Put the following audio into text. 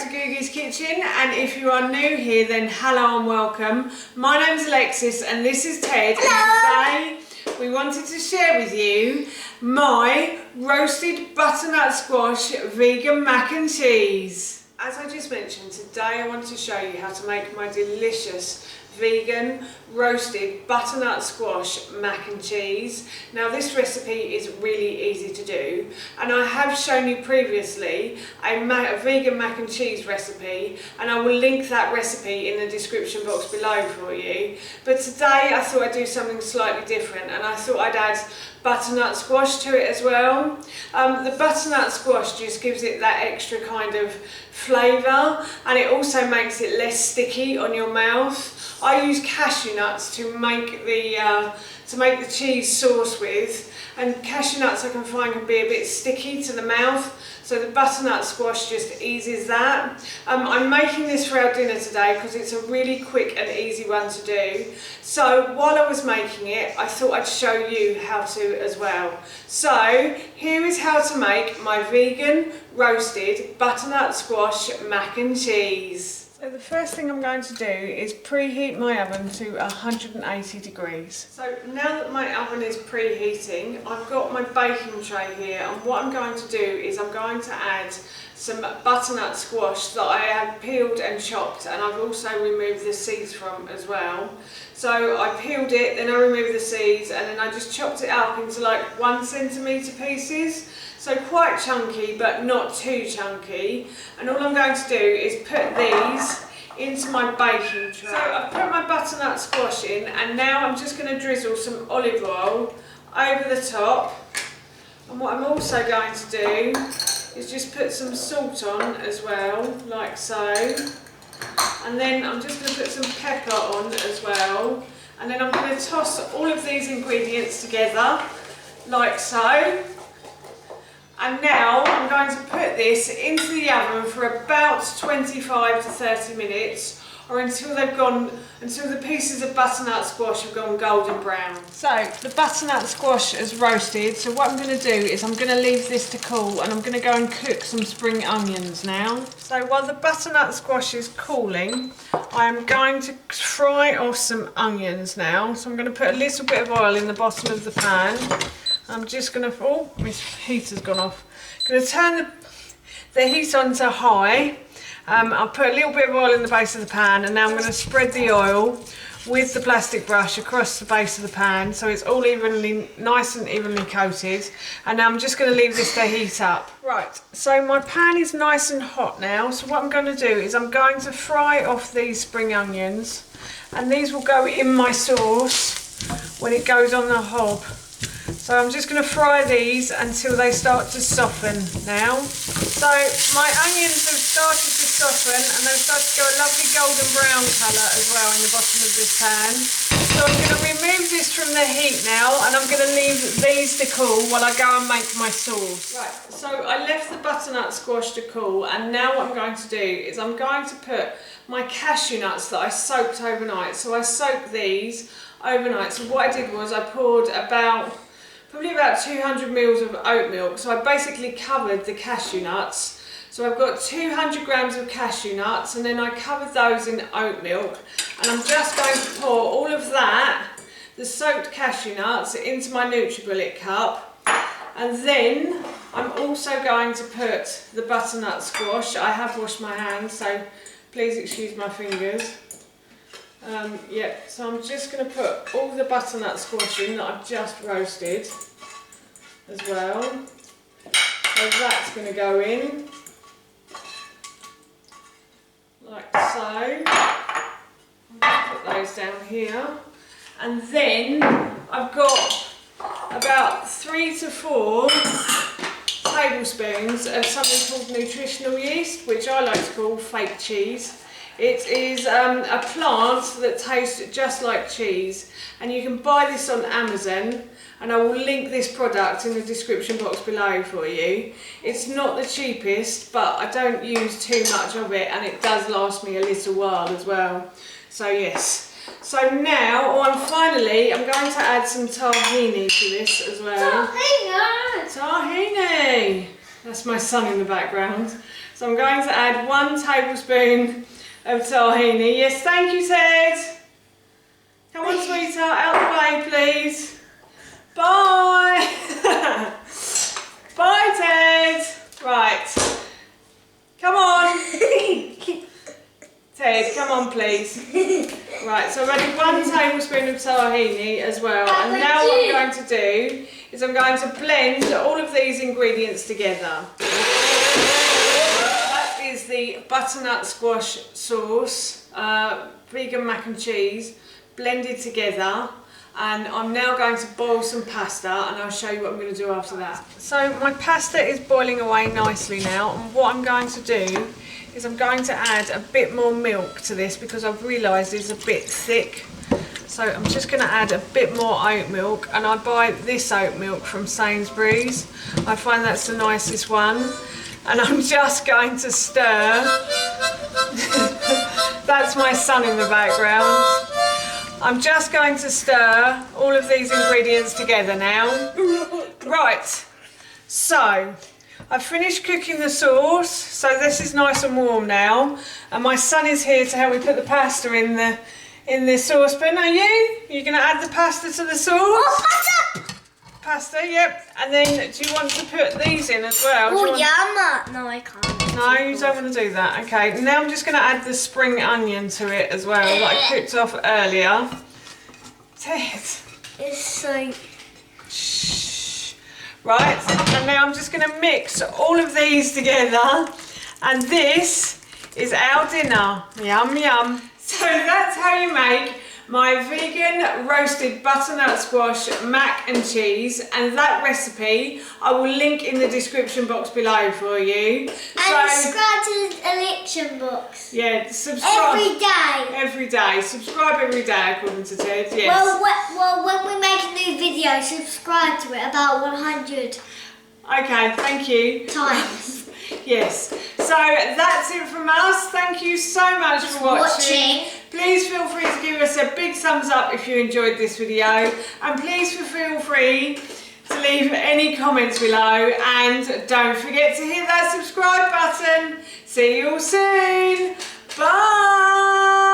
back to Googie's Kitchen, and if you are new here then hello and welcome. My name's Alexis and this is Ted. Hello. And today we wanted to share with you my roasted butternut squash vegan mac and cheese. As I just mentioned, today I want to show you how to make my delicious vegan roasted butternut squash mac and cheese. Now this recipe is really easy to do, and I have shown you previously a vegan mac and cheese recipe, and I will link that recipe in the description box below for you. But today I thought I'd do something slightly different, and I thought I'd add butternut squash to it as well. The butternut squash just gives it that extra kind of flavour, and it also makes it less sticky on your mouth. I use cashew nuts to make the cheese sauce with, and cashew nuts I can find can be a bit sticky to the mouth, so the butternut squash just eases that. I'm making this for our dinner today because it's a really quick and easy one to do. So while I was making it, I thought I'd show you how to as well. So here is how to make my vegan roasted butternut squash mac and cheese. So the first thing I'm going to do is preheat my oven to 180 degrees. So now that my oven is preheating, I've got my baking tray here, and what I'm going to do is I'm going to add some butternut squash that I have peeled and chopped, and I've also removed the seeds from as well. So I peeled it, then I removed the seeds, and then I just chopped it up into like 1 centimetre pieces. So quite chunky, but not too chunky. And all I'm going to do is put these into my baking tray. So I've put my butternut squash in, and now I'm just going to drizzle some olive oil over the top. And what I'm also going to do is just put some salt on as well, like so. And then I'm just going to put some pepper on as well. And then I'm going to toss all of these ingredients together, like so. And now I'm going to put this into the oven for about 25 to 30 minutes, or until the pieces of butternut squash have gone golden brown. So the butternut squash is roasted, so what I'm going to do is I'm going to leave this to cool, and I'm going to go and cook some spring onions now. So while the butternut squash is cooling, I am going to fry off some onions now. So I'm going to put a little bit of oil in the bottom of the pan. I'm just going to, oh, my heater's gone off. I'm going to turn the heat on to high. I'll put a little bit of oil in the base of the pan, and now I'm going to spread the oil with the plastic brush across the base of the pan, so it's all nice and evenly coated. And now I'm just going to leave this to heat up. Right, so my pan is nice and hot now, so what I'm going to do is I'm going to fry off these spring onions, and these will go in my sauce when it goes on the hob. So I'm just going to fry these until they start to soften now. So my onions have started to soften, and they've started to go a lovely golden brown colour as well in the bottom of this pan. So I'm going to remove this from the heat now, and I'm going to leave these to cool while I go and make my sauce. Right, so I left the butternut squash to cool, and now what I'm going to do is I'm going to put my cashew nuts that I soaked overnight. So I soaked these overnight. So what I did was I poured probably about 200 mils of oat milk. So I basically covered the cashew nuts. So I've got 200 grams of cashew nuts, and then I covered those in oat milk. And I'm just going to pour all of that, the soaked cashew nuts, into my NutriBullet cup. And then I'm also going to put the butternut squash. I have washed my hands, so please excuse my fingers. So I'm just going to put all the butternut squash in that I've just roasted as well. So that's going to go in, like so. I'll put those down here. And then I've got about 3 to 4 tablespoons of something called nutritional yeast, which I like to call fake cheese. It is a plant that tastes just like cheese, and you can buy this on Amazon, and I will link this product in the description box below for you. It's not the cheapest, but I don't use too much of it, and it does last me a little while as well. So yes. So now, finally, I'm going to add some tahini to this as well. Tahini! Tahini! That's my son in the background. So I'm going to add 1 tablespoon of tahini. Yes, thank you, Ted. Come on, sweetheart, out the way, please. Bye. Bye, Ted. Right. Come on. Ted, come on, please. Right, so I've added 1 tablespoon of tahini as well. And now what I'm going to do is I'm going to blend all of these ingredients together. That is the butternut squash sauce, vegan mac and cheese, blended together. And I'm now going to boil some pasta, and I'll show you what I'm going to do after that. So my pasta is boiling away nicely now, and what I'm going to do is I'm going to add a bit more milk to this because I've realised it's a bit thick. So I'm just going to add a bit more oat milk, and I buy this oat milk from Sainsbury's. I find that's the nicest one, and I'm just going to stir. That's my son in the background. I'm just going to stir all of these ingredients together now. Right, so I've finished cooking the sauce, so this is nice and warm now, and my son is here to help me put the pasta in the saucepan. Are you? You're going to add the pasta to the sauce? Oh, pasta! Pasta, yep. And then do you want to put these in as well? Oh, yeah, no, I can't. No, you don't want to do that. Okay, now I'm just going to add the spring onion to it as well that I cooked off earlier. Ted. It's so... Shh. Right, and now I'm just going to mix all of these together, and this is our dinner. Yum, yum. So that's how you make my vegan roasted butternut squash mac and cheese, and that recipe I will link in the description box below for you. And subscribe to the election box. Yeah, subscribe. Every day. Every day. Subscribe every day according to Ted, yes. Well, when we make a new video, subscribe to it about 100 Okay, thank you. times. Yes, so that's it from us. Thank you so much for watching. Please feel free to give us a big thumbs up if you enjoyed this video, and please feel free to leave any comments below, and don't forget to hit that subscribe button. See you all soon. Bye.